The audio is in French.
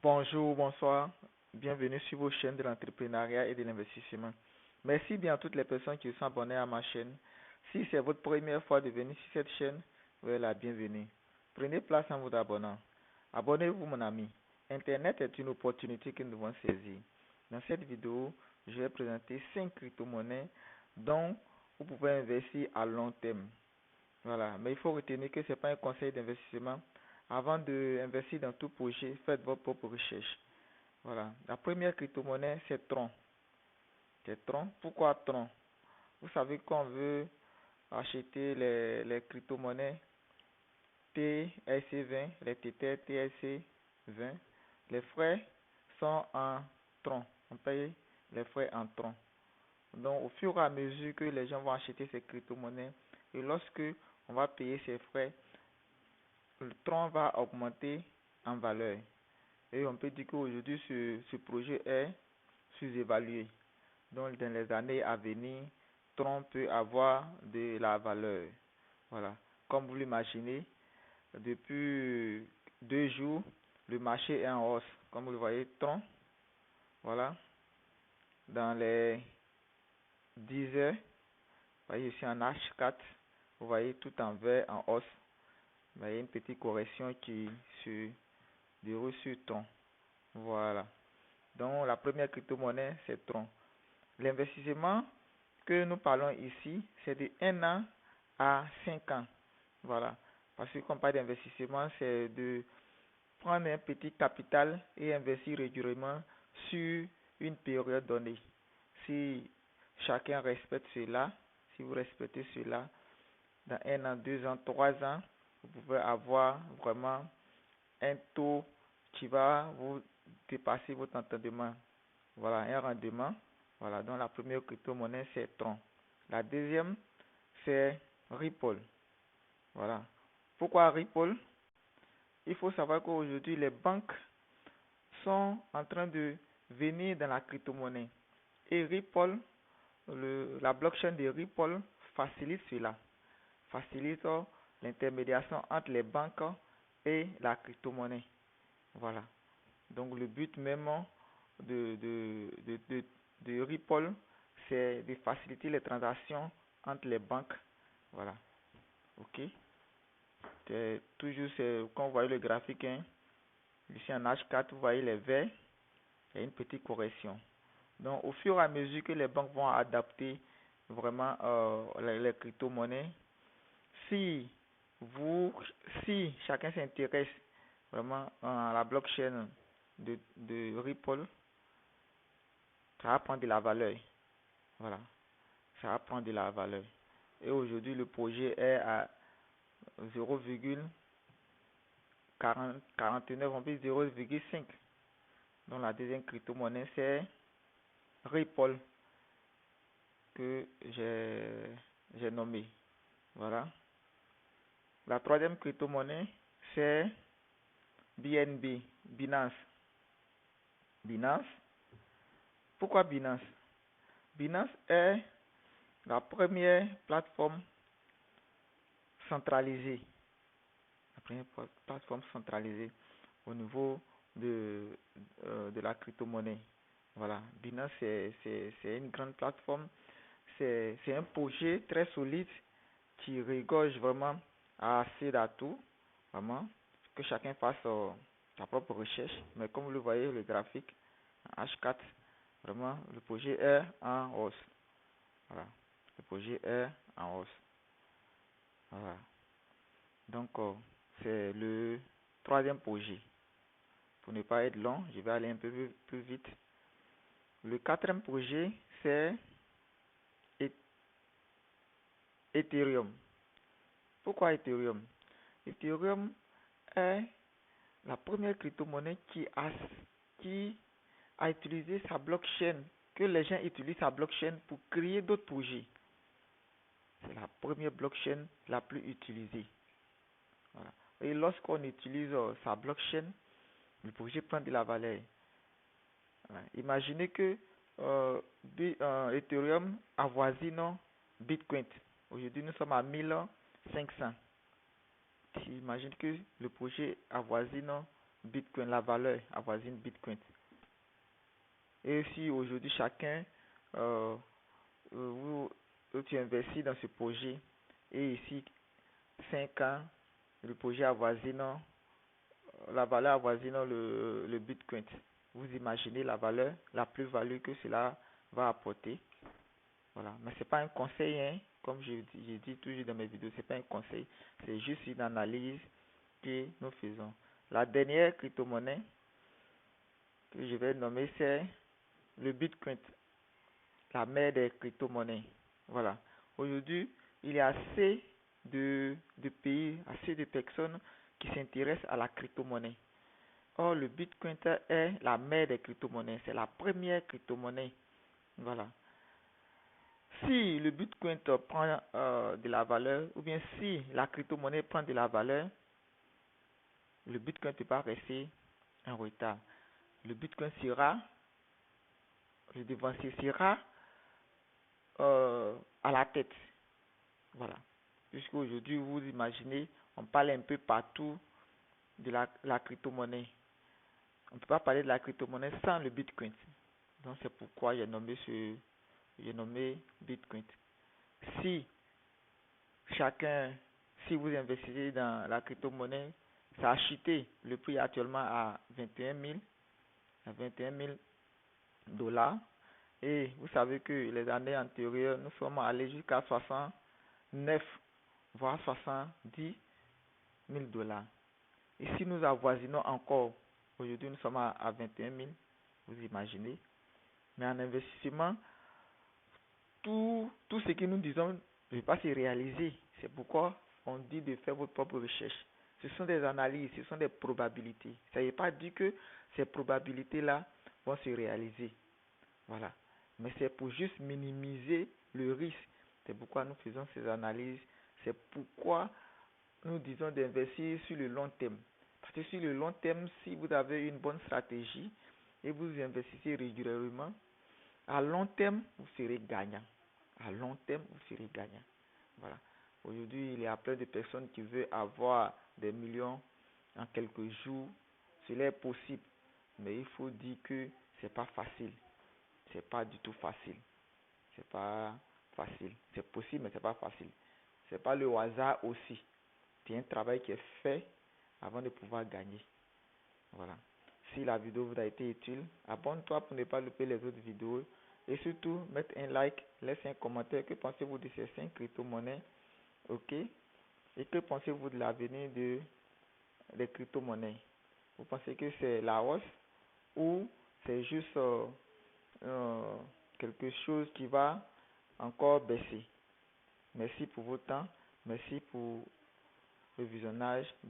Bonjour, bonsoir, bienvenue sur vos chaînes de l'entrepreneuriat et de l'investissement. Merci bien à toutes les personnes qui sont abonnées à ma chaîne. Si c'est votre première fois de venir sur cette chaîne, vous la bienvenue. Prenez place en vous abonnant. Abonnez-vous mon ami. Internet est une opportunité que nous devons saisir. Dans cette vidéo, je vais présenter 5 crypto-monnaies dont vous pouvez investir à long terme. Voilà, mais il faut retenir que ce n'est pas un conseil d'investissement. Avant d'investir dans tout projet, faites vos propres recherches. Voilà, la première crypto-monnaie, c'est Tron. C'est Tron. Pourquoi Tron? Vous savez qu'on veut acheter les crypto-monnaies TRC20, les Tether TRC20. Les frais sont en Tron. On paye les frais en Tron. Donc, au fur et à mesure que les gens vont acheter ces crypto-monnaies, et lorsque on va payer ces frais, le Tron va augmenter en valeur. Et on peut dire qu'aujourd'hui, ce projet est sous-évalué. Donc, dans les années à venir, Tron peut avoir de la valeur. Voilà. Comme vous l'imaginez, depuis 2 jours, le marché est en hausse. Comme vous le voyez, Tron, voilà. Dans les 10 heures, vous voyez ici en H4, vous voyez tout en vert, en hausse. Il y a une petite correction qui se déroule sur Tron. Voilà. Donc, la première crypto-monnaie, c'est Tron. L'investissement que nous parlons ici, c'est de 1 an à 5 ans. Voilà. Parce que quand on parle d'investissement, c'est de prendre un petit capital et investir régulièrement sur une période donnée. Si chacun respecte cela, si vous respectez cela, dans 1 an, 2 ans, 3 ans, vous pouvez avoir vraiment un taux qui va vous dépasser votre entendement. Voilà, un rendement. Voilà, donc la première crypto-monnaie, c'est Tron. La deuxième, c'est Ripple. Voilà. Pourquoi Ripple? Il faut savoir qu'aujourd'hui, les banques sont en train de venir dans la crypto-monnaie. Et Ripple, la blockchain de Ripple facilite cela. Facilite l'intermédiation entre les banques et la crypto-monnaie. Voilà. Donc le but même de, de, de, de, de Ripple, c'est de faciliter les transactions entre les banques. Voilà. Ok. C'est toujours, quand vous voyez le graphique, hein, ici en H4, vous voyez les verts, il y a une petite correction. Donc au fur et à mesure que les banques vont adapter vraiment les crypto-monnaies, si vous, si chacun s'intéresse vraiment à la blockchain de Ripple, ça va prendre de la valeur. Voilà, ça va prendre de la valeur. Et aujourd'hui, le projet est à 0,49, on peut 0,5. Donc la deuxième crypto-monnaie, c'est Ripple que j'ai nommé. Voilà. La troisième crypto-monnaie, c'est BNB, Binance. Binance. Pourquoi Binance? Binance est la première plateforme centralisée. La première plateforme centralisée au niveau de la crypto-monnaie. Voilà. Binance, c'est une grande plateforme. C'est un projet très solide qui regorge vraiment assez d'atouts. Vraiment. Que chacun fasse sa propre recherche. Mais comme vous le voyez, le graphique H4, vraiment, le projet est en hausse. Voilà. Le projet est en hausse. Voilà. Donc, c'est le troisième projet. Pour ne pas être long, je vais aller un peu plus vite. Le quatrième projet, c'est Ethereum. Pourquoi Ethereum? Ethereum est la première crypto-monnaie qui a utilisé sa blockchain, que les gens utilisent sa blockchain pour créer d'autres projets. C'est la première blockchain la plus utilisée. Voilà. Et lorsqu'on utilise sa blockchain, le projet prend de la valeur. Voilà. Imaginez que Ethereum avoisine Bitcoin. Aujourd'hui, nous sommes à 1500. Imagine que le projet avoisine Bitcoin, la valeur avoisine Bitcoin. Et si aujourd'hui chacun, euh, vous, tu investis dans ce projet et ici 5 ans, le projet avoisine, la valeur avoisine le Bitcoin. Vous imaginez la valeur, la plus-value que cela va apporter. Voilà. Mais c'est pas un conseil, hein. Comme je dis toujours dans mes vidéos, c'est pas un conseil, c'est juste une analyse que nous faisons. La dernière crypto-monnaie que je vais nommer, c'est le Bitcoin, la mère des crypto-monnaies. Voilà. Aujourd'hui, il y a assez de pays, assez de personnes qui s'intéressent à la crypto-monnaie. Or, le Bitcoin est la mère des crypto-monnaies. C'est la première crypto-monnaie. Voilà. Si le Bitcoin prend de la valeur, ou bien si la crypto-monnaie prend de la valeur, le Bitcoin ne peut pas rester en retard. Le Bitcoin sera, le devancier sera à la tête. Voilà. Puisqu'aujourd'hui, vous imaginez, on parle un peu partout de la crypto-monnaie. On ne peut pas parler de la crypto-monnaie sans le Bitcoin. Donc c'est pourquoi j'ai nommé Bitcoin. Si chacun, si vous investissez dans la crypto-monnaie, ça a chuté. Le prix est actuellement à 21 000 dollars. Et vous savez que les années antérieures, nous sommes allés jusqu'à 69, voire 70 000 dollars. Et si nous avoisinons encore, aujourd'hui nous sommes à 21 000, vous imaginez. Mais en investissement, tout ce que nous disons ne peut pas se réaliser. C'est pourquoi on dit de faire votre propre recherche. Ce sont des analyses, ce sont des probabilités. Ça ne veut pas dire que ces probabilités-là vont se réaliser. Voilà. Mais c'est pour juste minimiser le risque. C'est pourquoi nous faisons ces analyses. C'est pourquoi nous disons d'investir sur le long terme. Parce que sur le long terme, si vous avez une bonne stratégie et vous investissez régulièrement, à long terme, vous serez gagnant. À long terme, vous serez gagnant. Voilà. Aujourd'hui, il y a plein de personnes qui veulent avoir des millions en quelques jours. Cela est possible. Mais il faut dire que c'est pas facile. C'est pas du tout facile. C'est pas facile. C'est possible, mais c'est pas facile. C'est pas le hasard aussi. C'est un travail qui est fait avant de pouvoir gagner. Voilà. Si la vidéo vous a été utile, abonne-toi pour ne pas louper les autres vidéos. Et surtout, mettez un like, laissez un commentaire. Que pensez-vous de ces 5 crypto-monnaies? Ok? Et que pensez-vous de l'avenir des crypto-monnaies? Vous pensez que c'est la hausse ou c'est juste euh, quelque chose qui va encore baisser? Merci pour votre temps. Merci pour le visionnage. Bye.